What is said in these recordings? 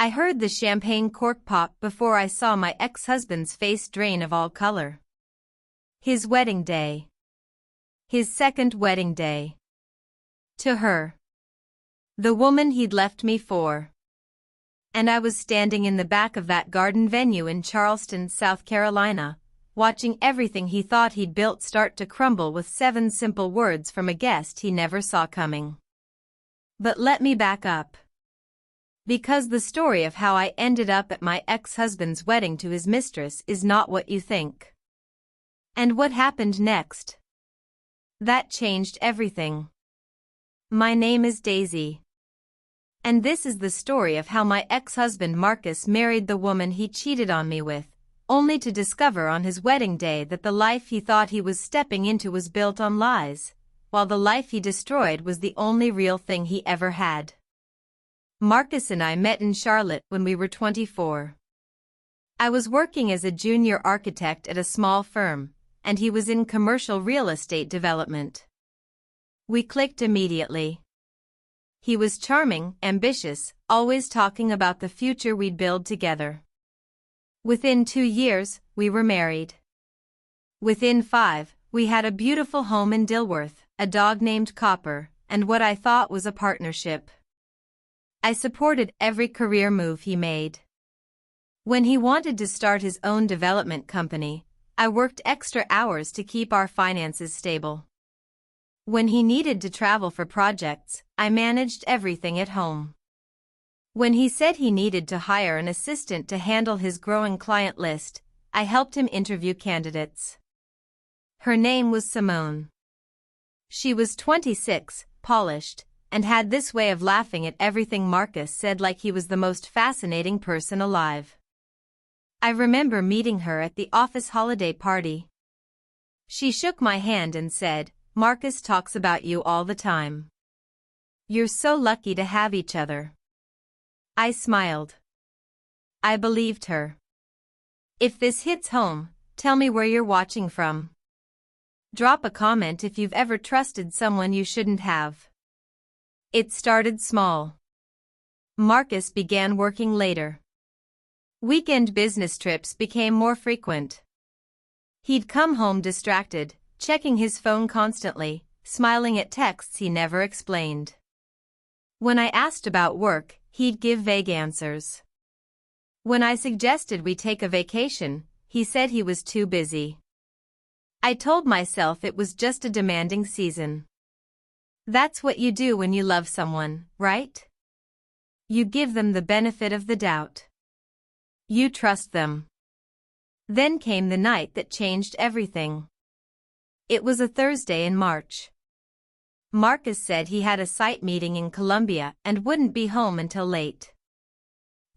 I heard the champagne cork pop before I saw my ex-husband's face drain of all color. His wedding day. His second wedding day. To her. The woman he'd left me for. And I was standing in the back of that garden venue in Charleston, South Carolina, watching everything he thought he'd built start to crumble with 7 simple words from a guest he never saw coming. But let me back up. Because the story of how I ended up at my ex-husband's wedding to his mistress is not what you think. And what happened next? That changed everything. My name is Daisy. And this is the story of how my ex-husband Marcus married the woman he cheated on me with, only to discover on his wedding day that the life he thought he was stepping into was built on lies, while the life he destroyed was the only real thing he ever had. Marcus and I met in Charlotte when we were 24. I was working as a junior architect at a small firm, and he was in commercial real estate development. We clicked immediately. He was charming, ambitious, always talking about the future we'd build together. Within 2 years, we were married. Within 5, we had a beautiful home in Dilworth, a dog named Copper, and what I thought was a partnership. I supported every career move he made. When he wanted to start his own development company, I worked extra hours to keep our finances stable. When he needed to travel for projects, I managed everything at home. When he said he needed to hire an assistant to handle his growing client list, I helped him interview candidates. Her name was Simone. She was 26, polished, and had this way of laughing at everything Marcus said like he was the most fascinating person alive. I remember meeting her at the office holiday party. She shook my hand and said, "Marcus talks about you all the time. You're so lucky to have each other." I smiled. I believed her. If this hits home, tell me where you're watching from. Drop a comment if you've ever trusted someone you shouldn't have. It started small. Marcus began working later. Weekend business trips became more frequent. He'd come home distracted, checking his phone constantly, smiling at texts he never explained. When I asked about work, he'd give vague answers. When I suggested we take a vacation, he said he was too busy. I told myself it was just a demanding season. That's what you do when you love someone, right? You give them the benefit of the doubt. You trust them. Then came the night that changed everything. It was a Thursday in March. Marcus said he had a site meeting in Columbia and wouldn't be home until late.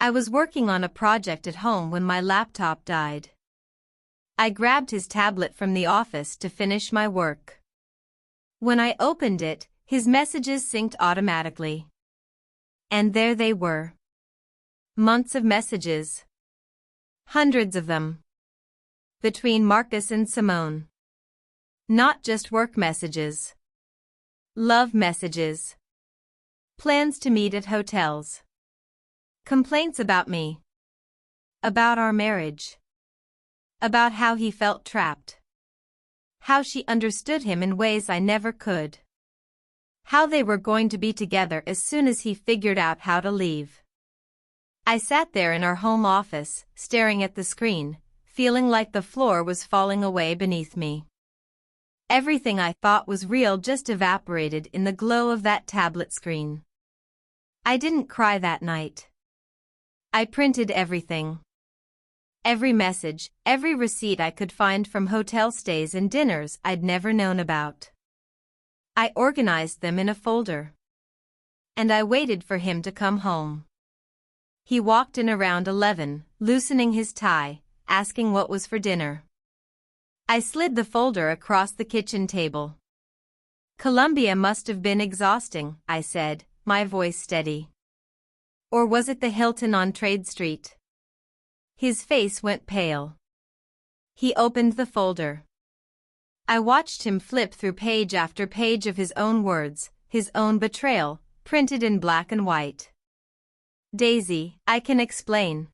I was working on a project at home when my laptop died. I grabbed his tablet from the office to finish my work. When I opened it, his messages synced automatically. And there they were. Months of messages. Hundreds of them. Between Marcus and Simone. Not just work messages. Love messages. Plans to meet at hotels. Complaints about me. About our marriage. About how he felt trapped. How she understood him in ways I never could. How they were going to be together as soon as he figured out how to leave. I sat there in our home office, staring at the screen, feeling like the floor was falling away beneath me. Everything I thought was real just evaporated in the glow of that tablet screen. I didn't cry that night. I printed everything. Every message, every receipt I could find from hotel stays and dinners I'd never known about. I organized them in a folder. And I waited for him to come home. He walked in around 11, loosening his tie, asking what was for dinner. I slid the folder across the kitchen table. "Columbia must have been exhausting," I said, my voice steady. "Or was it the Hilton on Trade Street?" His face went pale. He opened the folder. I watched him flip through page after page of his own words, his own betrayal, printed in black and white. Daisy, I can explain.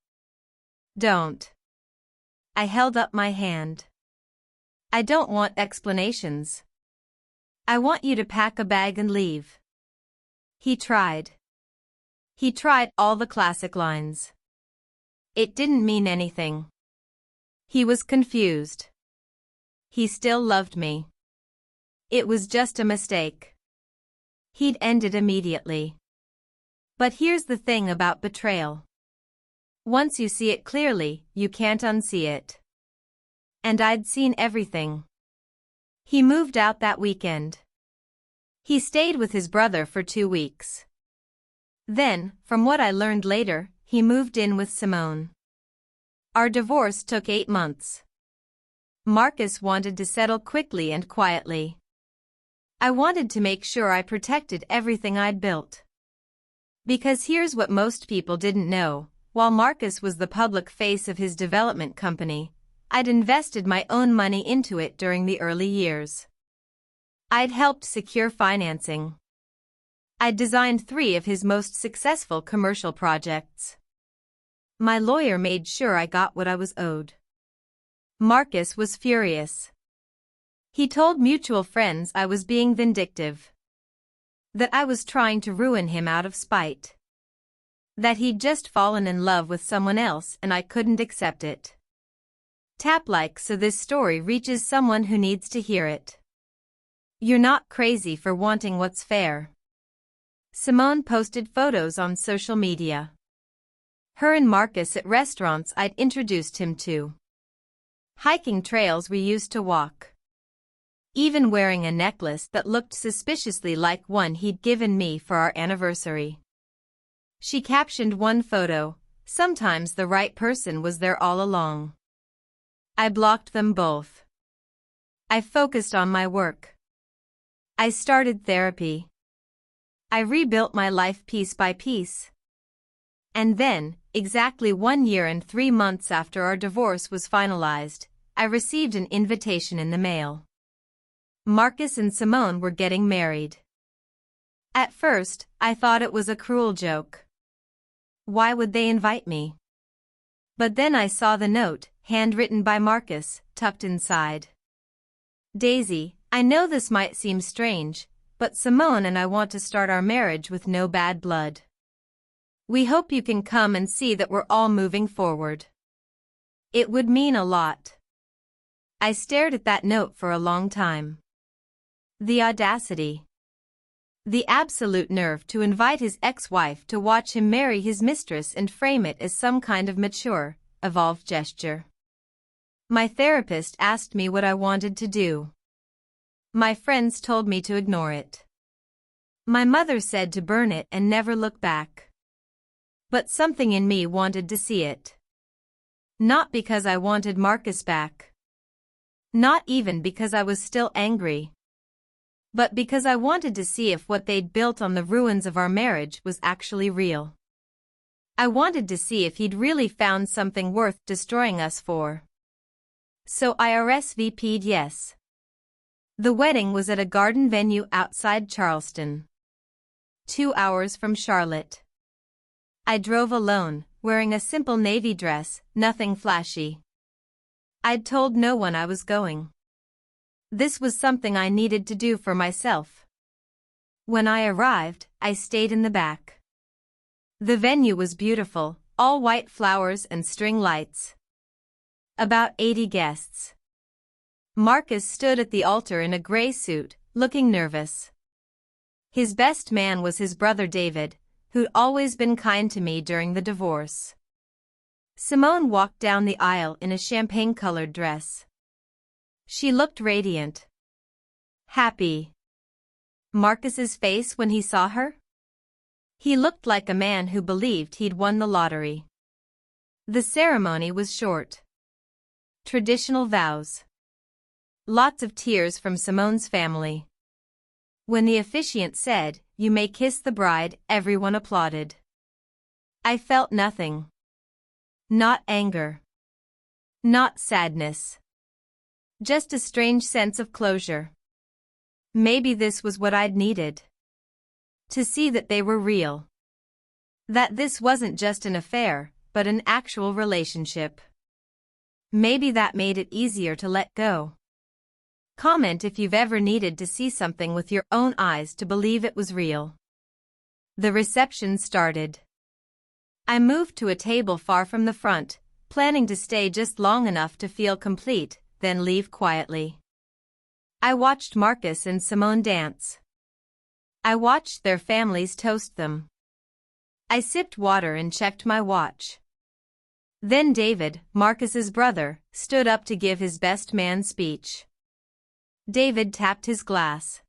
Don't. I held up my hand. I don't want explanations. I want you to pack a bag and leave. He tried. He tried all the classic lines. It didn't mean anything. He was confused. He still loved me. It was just a mistake. He'd end it immediately. But here's the thing about betrayal. Once you see it clearly, you can't unsee it. And I'd seen everything. He moved out that weekend. He stayed with his brother for 2 weeks. Then, from what I learned later, he moved in with Simone. Our divorce took 8 months. Marcus wanted to settle quickly and quietly. I wanted to make sure I protected everything I'd built. Because here's what most people didn't know, while Marcus was the public face of his development company, I'd invested my own money into it during the early years. I'd helped secure financing. I'd designed 3 of his most successful commercial projects. My lawyer made sure I got what I was owed. Marcus was furious. He told mutual friends I was being vindictive. That I was trying to ruin him out of spite. That he'd just fallen in love with someone else and I couldn't accept it. Tap like so this story reaches someone who needs to hear it. You're not crazy for wanting what's fair. Simone posted photos on social media. Her and Marcus at restaurants I'd introduced him to. Hiking trails we used to walk. Even wearing a necklace that looked suspiciously like one he'd given me for our anniversary. She captioned one photo, "Sometimes the right person was there all along." I blocked them both. I focused on my work. I started therapy. I rebuilt my life piece by piece. And then, exactly 1 year and 3 months after our divorce was finalized, I received an invitation in the mail. Marcus and Simone were getting married. At first, I thought it was a cruel joke. Why would they invite me? But then I saw the note, handwritten by Marcus, tucked inside. Daisy, I know this might seem strange, but Simone and I want to start our marriage with no bad blood. We hope you can come and see that we're all moving forward. It would mean a lot. I stared at that note for a long time. The audacity. The absolute nerve to invite his ex-wife to watch him marry his mistress and frame it as some kind of mature, evolved gesture. My therapist asked me what I wanted to do. My friends told me to ignore it. My mother said to burn it and never look back. But something in me wanted to see it. Not because I wanted Marcus back. Not even because I was still angry. But because I wanted to see if what they'd built on the ruins of our marriage was actually real. I wanted to see if he'd really found something worth destroying us for. So I RSVP'd yes. The wedding was at a garden venue outside Charleston. 2 hours from Charlotte. I drove alone, wearing a simple navy dress, nothing flashy. I'd told no one I was going. This was something I needed to do for myself. When I arrived, I stayed in the back. The venue was beautiful, all white flowers and string lights. About 80 guests. Marcus stood at the altar in a gray suit, looking nervous. His best man was his brother David, who'd always been kind to me during the divorce. Simone walked down the aisle in a champagne-colored dress. She looked radiant. Happy. Marcus's face when he saw her? He looked like a man who believed he'd won the lottery. The ceremony was short. Traditional vows. Lots of tears from Simone's family. When the officiant said, "You may kiss the bride," everyone applauded. I felt nothing. Not anger. Not sadness. Just a strange sense of closure. Maybe this was what I'd needed. To see that they were real. That this wasn't just an affair, but an actual relationship. Maybe that made it easier to let go. Comment if you've ever needed to see something with your own eyes to believe it was real. The reception started. I moved to a table far from the front, planning to stay just long enough to feel complete, then leave quietly. I watched Marcus and Simone dance. I watched their families toast them. I sipped water and checked my watch. Then David, Marcus's brother, stood up to give his best man speech. David tapped his glass.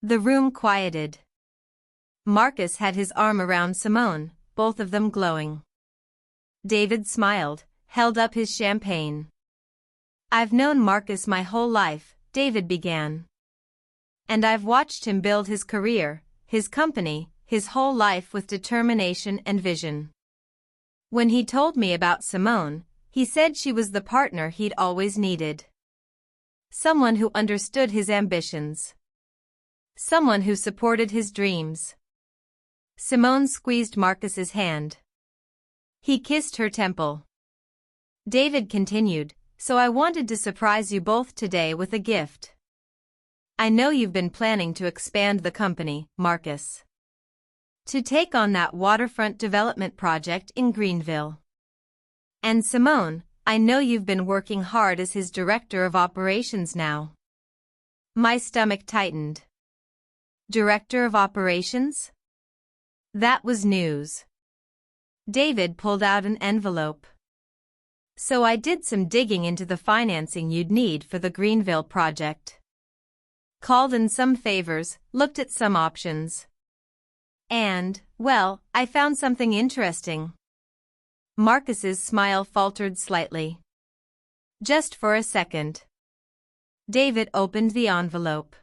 The room quieted. Marcus had his arm around Simone, both of them glowing. David smiled, held up his champagne. I've known Marcus my whole life, David began. And I've watched him build his career, his company, his whole life with determination and vision. When he told me about Simone, he said she was the partner he'd always needed. Someone who understood his ambitions. Someone who supported his dreams. Simone squeezed Marcus's hand. He kissed her temple. David continued, so I wanted to surprise you both today with a gift. I know you've been planning to expand the company, Marcus. To take on that waterfront development project in Greenville. And Simone, I know you've been working hard as his director of operations now. My stomach tightened. Director of operations? That was news. David pulled out an envelope. So I did some digging into the financing you'd need for the Greenville project. Called in some favors, looked at some options. And, well, I found something interesting. Marcus's smile faltered slightly. Just for a second. David opened the envelope.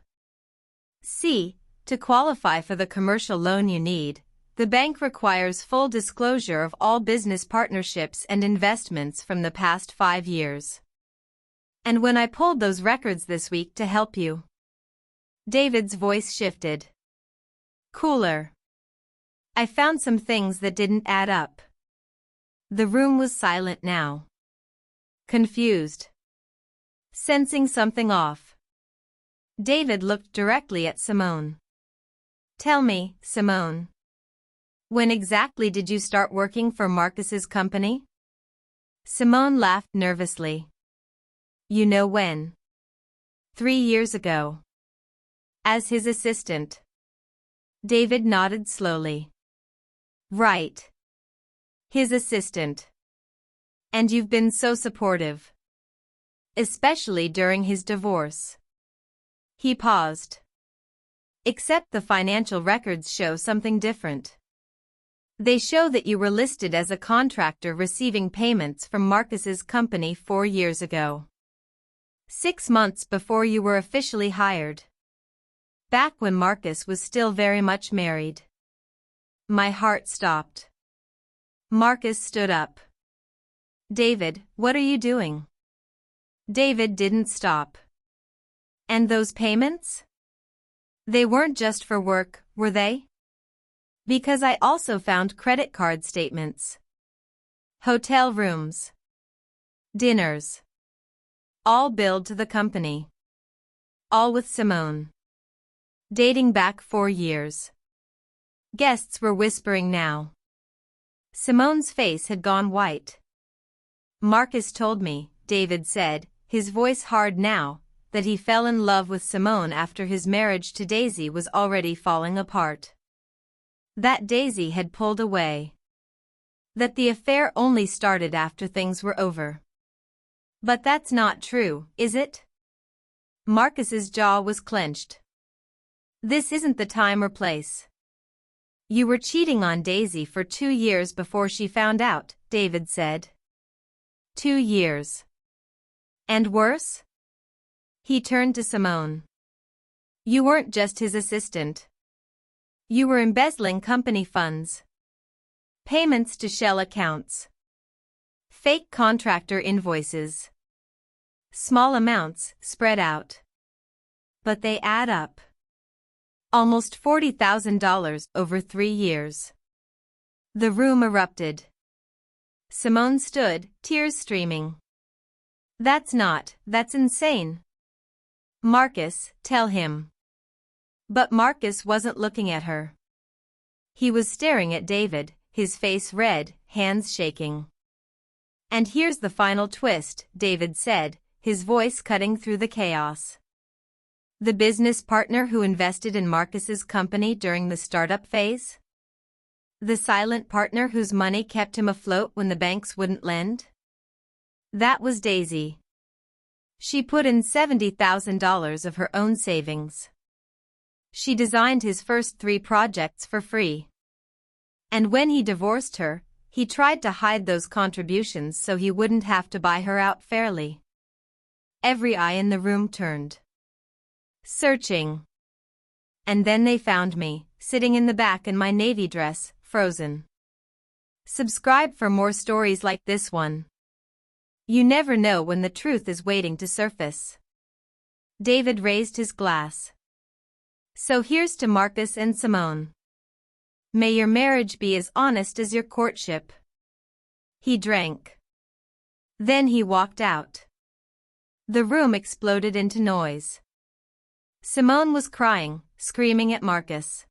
See, to qualify for the commercial loan you need, the bank requires full disclosure of all business partnerships and investments from the past 5 years. And when I pulled those records this week to help you. David's voice shifted. Cooler. I found some things that didn't add up. The room was silent now. Confused. Sensing something off. David looked directly at Simone. Tell me, Simone. When exactly did you start working for Marcus's company? Simone laughed nervously. You know when? 3 years ago. As his assistant. David nodded slowly. Right. His assistant. And you've been so supportive. Especially during his divorce. He paused. Except the financial records show something different. They show that you were listed as a contractor receiving payments from Marcus's company 4 years ago. 6 months before you were officially hired. Back when Marcus was still very much married. My heart stopped. Marcus stood up. David, what are you doing? David didn't stop. And those payments? They weren't just for work, were they? Because I also found credit card statements. Hotel rooms. Dinners. All billed to the company. All with Simone. Dating back 4 years. Guests were whispering now. Simone's face had gone white. Marcus told me, David said, his voice hard now, that he fell in love with Simone after his marriage to Daisy was already falling apart. That Daisy had pulled away. That the affair only started after things were over. But that's not true, is it? Marcus's jaw was clenched. This isn't the time or place. You were cheating on Daisy for 2 years before she found out, David said. 2 years. And worse? He turned to Simone. You weren't just his assistant. You were embezzling company funds. Payments to shell accounts. Fake contractor invoices. Small amounts, spread out. But they add up. Almost $40,000 over 3 years. The room erupted. Simone stood, tears streaming. That's insane. Marcus, tell him. But Marcus wasn't looking at her. He was staring at David, his face red, hands shaking. And here's the final twist, David said, his voice cutting through the chaos. The business partner who invested in Marcus's company during the startup phase? The silent partner whose money kept him afloat when the banks wouldn't lend? That was Daisy. She put in $70,000 of her own savings. She designed his first 3 projects for free. And when he divorced her, he tried to hide those contributions so he wouldn't have to buy her out fairly. Every eye in the room turned. Searching. And then they found me, sitting in the back in my navy dress, frozen. Subscribe for more stories like this one. You never know when the truth is waiting to surface. David raised his glass. So here's to Marcus and Simone. May your marriage be as honest as your courtship. He drank. Then he walked out. The room exploded into noise. Simone was crying, screaming at Marcus.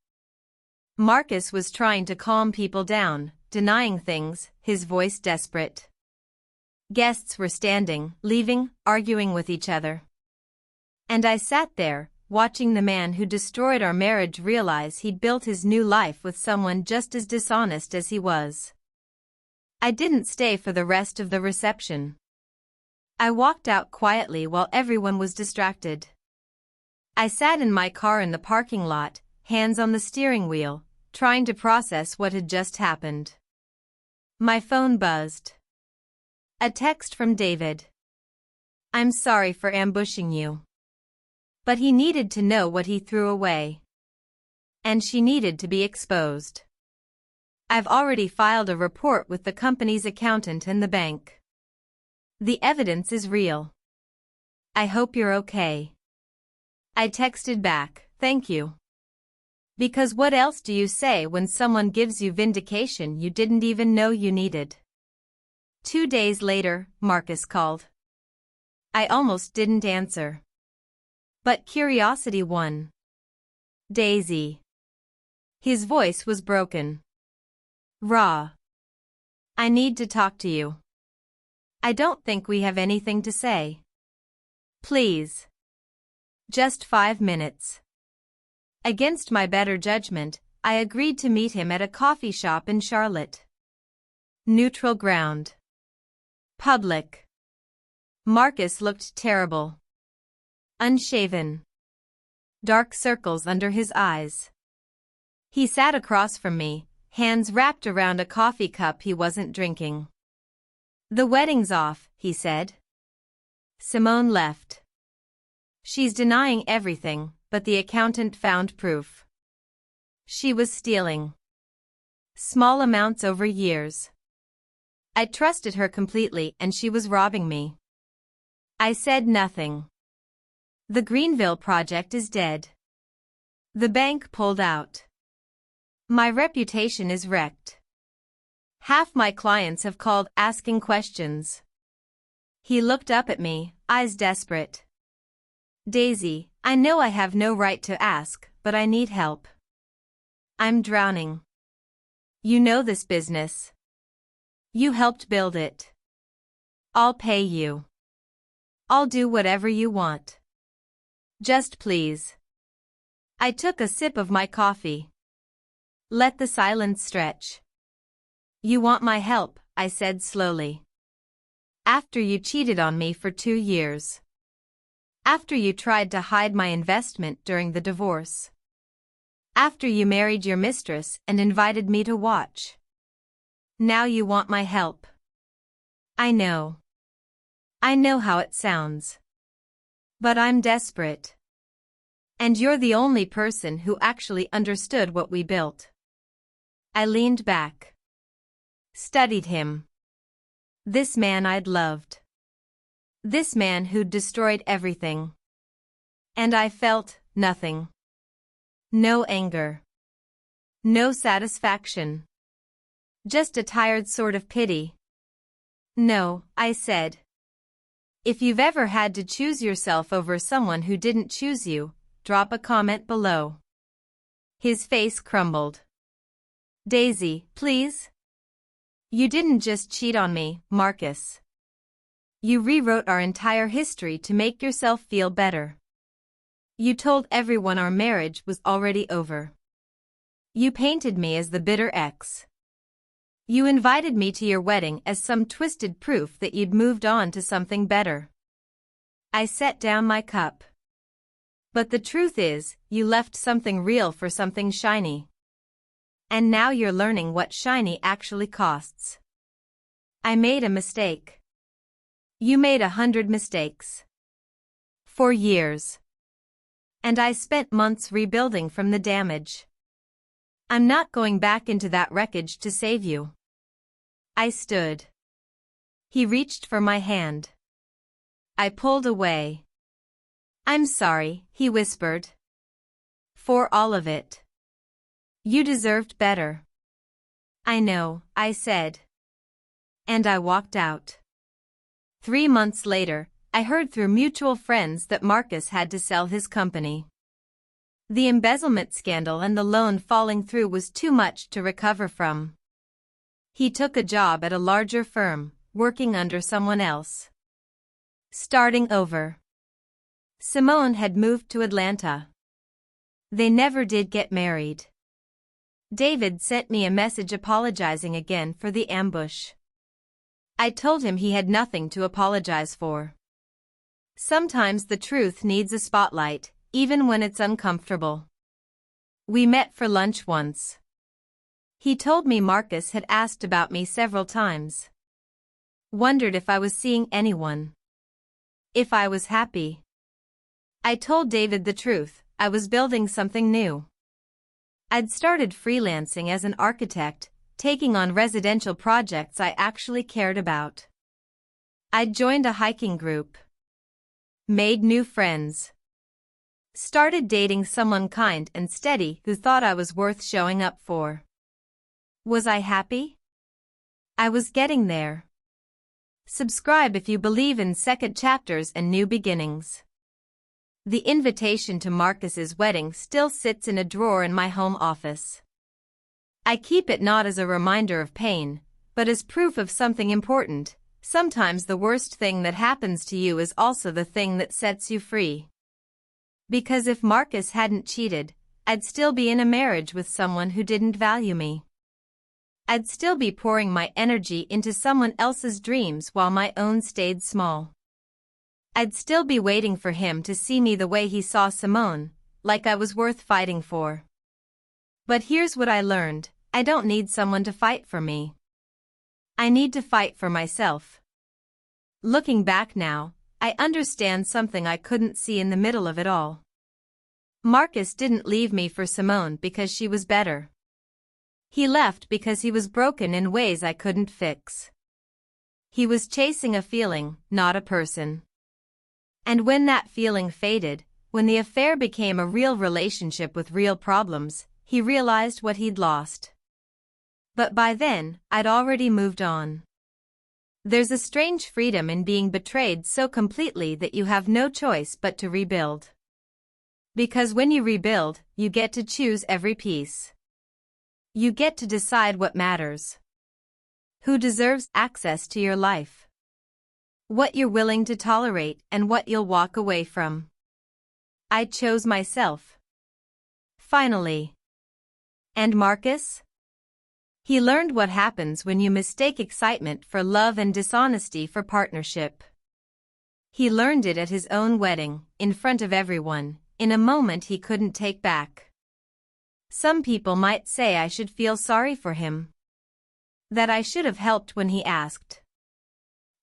Marcus was trying to calm people down, denying things, his voice desperate. Guests were standing, leaving, arguing with each other. And I sat there, watching the man who destroyed our marriage realize he'd built his new life with someone just as dishonest as he was. I didn't stay for the rest of the reception. I walked out quietly while everyone was distracted. I sat in my car in the parking lot, hands on the steering wheel, trying to process what had just happened. My phone buzzed. A text from David. I'm sorry for ambushing you. But he needed to know what he threw away. And she needed to be exposed. I've already filed a report with the company's accountant and the bank. The evidence is real. I hope you're okay. I texted back, thank you. Because what else do you say when someone gives you vindication you didn't even know you needed? 2 days later, Marcus called. I almost didn't answer. But curiosity won. Daisy. His voice was broken. Raw. I need to talk to you. I don't think we have anything to say. Please. Just 5 minutes. Against my better judgment, I agreed to meet him at a coffee shop in Charlotte. Neutral ground. Public. Marcus looked terrible. Unshaven. Dark circles under his eyes. He sat across from me, hands wrapped around a coffee cup he wasn't drinking. The wedding's off, he said. Simone left. She's denying everything, but the accountant found proof. She was stealing. Small amounts over years. I trusted her completely and she was robbing me. I said nothing. The Greenville project is dead. The bank pulled out. My reputation is wrecked. Half my clients have called asking questions. He looked up at me, eyes desperate. Daisy, I know I have no right to ask, but I need help. I'm drowning. You know this business. You helped build it. I'll pay you. I'll do whatever you want. Just please. I took a sip of my coffee. Let the silence stretch. You want my help, I said slowly. After you cheated on me for 2 years. After you tried to hide my investment during the divorce. After you married your mistress and invited me to watch. Now you want my help. I know. I know how it sounds. But I'm desperate. And you're the only person who actually understood what we built. I leaned back. Studied him. This man I'd loved. This man who'd destroyed everything. And I felt nothing. No anger. No satisfaction. Just a tired sort of pity. No, I said. If you've ever had to choose yourself over someone who didn't choose you, drop a comment below. His face crumbled. Daisy, please? You didn't just cheat on me, Marcus. You rewrote our entire history to make yourself feel better. You told everyone our marriage was already over. You painted me as the bitter ex. You invited me to your wedding as some twisted proof that you'd moved on to something better. I set down my cup. But the truth is, you left something real for something shiny. And now you're learning what shiny actually costs. I made a mistake. You made 100 mistakes. For years. And I spent months rebuilding from the damage. I'm not going back into that wreckage to save you. I stood. He reached for my hand. I pulled away. I'm sorry, he whispered. For all of it. You deserved better. I know, I said. And I walked out. 3 months later, I heard through mutual friends that Marcus had to sell his company. The embezzlement scandal and the loan falling through was too much to recover from. He took a job at a larger firm, working under someone else. Starting over. Simone had moved to Atlanta. They never did get married. David sent me a message apologizing again for the ambush. I told him he had nothing to apologize for. Sometimes the truth needs a spotlight, even when it's uncomfortable. We met for lunch once. He told me Marcus had asked about me several times. Wondered if I was seeing anyone. If I was happy. I told David the truth, I was building something new. I'd started freelancing as an architect, taking on residential projects I actually cared about. I'd joined a hiking group. Made new friends. Started dating someone kind and steady who thought I was worth showing up for. Was I happy? I was getting there. Subscribe if you believe in second chapters and new beginnings. The invitation to Marcus's wedding still sits in a drawer in my home office. I keep it not as a reminder of pain, but as proof of something important. Sometimes the worst thing that happens to you is also the thing that sets you free. Because if Marcus hadn't cheated, I'd still be in a marriage with someone who didn't value me. I'd still be pouring my energy into someone else's dreams while my own stayed small. I'd still be waiting for him to see me the way he saw Simone, like I was worth fighting for. But here's what I learned, I don't need someone to fight for me. I need to fight for myself. Looking back now, I understand something I couldn't see in the middle of it all. Marcus didn't leave me for Simone because she was better. He left because he was broken in ways I couldn't fix. He was chasing a feeling, not a person. And when that feeling faded, when the affair became a real relationship with real problems, he realized what he'd lost. But by then, I'd already moved on. There's a strange freedom in being betrayed so completely that you have no choice but to rebuild. Because when you rebuild, you get to choose every piece. You get to decide what matters. Who deserves access to your life. What you're willing to tolerate and what you'll walk away from. I chose myself. Finally. And Marcus? He learned what happens when you mistake excitement for love and dishonesty for partnership. He learned it at his own wedding, in front of everyone, in a moment he couldn't take back. Some people might say I should feel sorry for him. That I should have helped when he asked.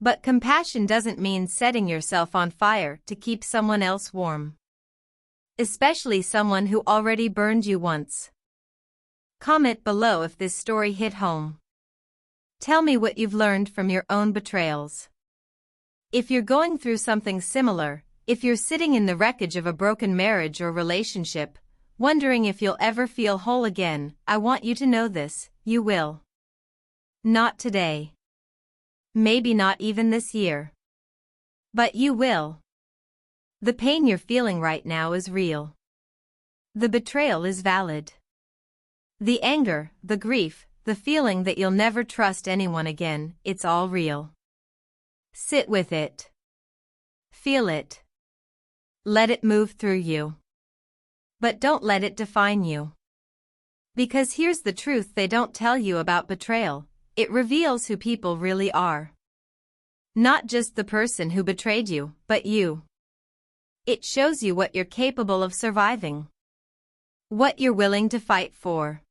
But compassion doesn't mean setting yourself on fire to keep someone else warm. Especially someone who already burned you once. Comment below if this story hit home. Tell me what you've learned from your own betrayals. If you're going through something similar, if you're sitting in the wreckage of a broken marriage or relationship, wondering if you'll ever feel whole again, I want you to know this, you will. Not today. Maybe not even this year. But you will. The pain you're feeling right now is real. The betrayal is valid. The anger, the grief, the feeling that you'll never trust anyone again, it's all real. Sit with it. Feel it. Let it move through you. But don't let it define you. Because here's the truth they don't tell you about betrayal: it reveals who people really are. Not just the person who betrayed you, but you. It shows you what you're capable of surviving. What you're willing to fight for.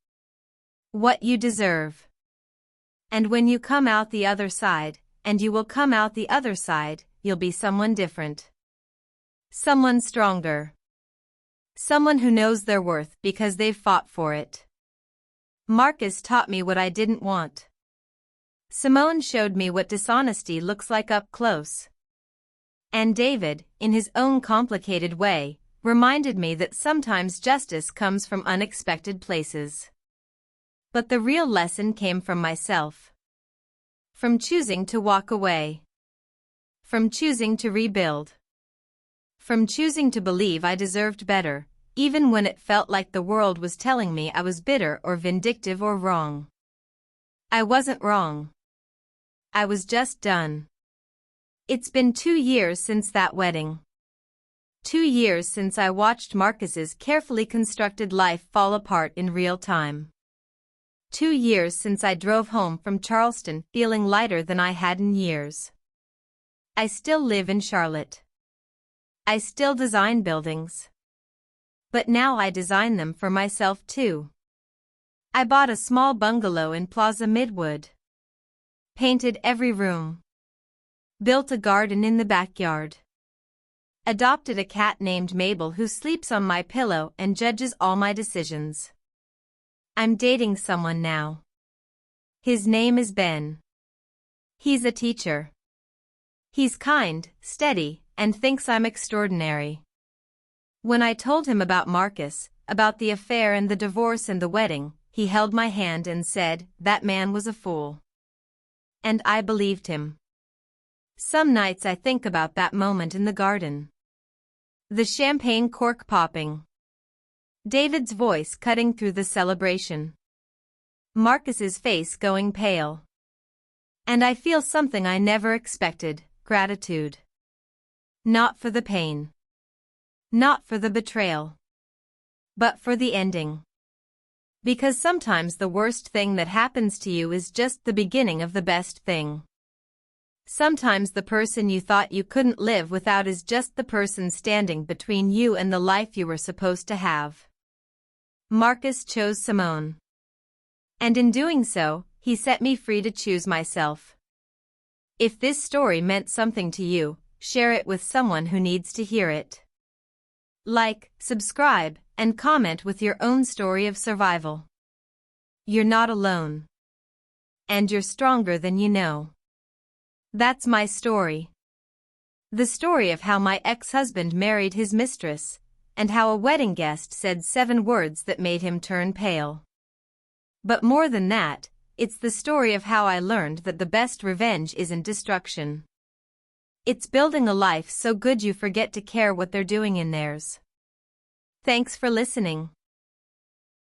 What you deserve. And when you come out the other side, and you will come out the other side, you'll be someone different. Someone stronger. Someone who knows their worth because they've fought for it. Marcus taught me what I didn't want. Simone showed me what dishonesty looks like up close. And David, in his own complicated way, reminded me that sometimes justice comes from unexpected places. But the real lesson came from myself. From choosing to walk away. From choosing to rebuild. From choosing to believe I deserved better, even when it felt like the world was telling me I was bitter or vindictive or wrong. I wasn't wrong. I was just done. It's been 2 years since that wedding. 2 years since I watched Marcus's carefully constructed life fall apart in real time. 2 years since I drove home from Charleston feeling lighter than I had in years. I still live in Charlotte. I still design buildings. But now I design them for myself too. I bought a small bungalow in Plaza Midwood. Painted every room. Built a garden in the backyard. Adopted a cat named Mabel who sleeps on my pillow and judges all my decisions. I'm dating someone now. His name is Ben. He's a teacher. He's kind, steady, and thinks I'm extraordinary. When I told him about Marcus, about the affair and the divorce and the wedding, he held my hand and said, "That man was a fool." And I believed him. Some nights I think about that moment in the garden. The champagne cork popping. David's voice cutting through the celebration. Marcus's face going pale. And I feel something I never expected: gratitude. Not for the pain. Not for the betrayal. But for the ending. Because sometimes the worst thing that happens to you is just the beginning of the best thing. Sometimes the person you thought you couldn't live without is just the person standing between you and the life you were supposed to have. Marcus chose Simone. And in doing so, he set me free to choose myself. If this story meant something to you, share it with someone who needs to hear it. Like, subscribe, and comment with your own story of survival. You're not alone. And you're stronger than you know. That's my story. The story of how my ex-husband married his mistress, and how a wedding guest said 7 words that made him turn pale. But more than that, it's the story of how I learned that the best revenge isn't destruction. It's building a life so good you forget to care what they're doing in theirs. Thanks for listening.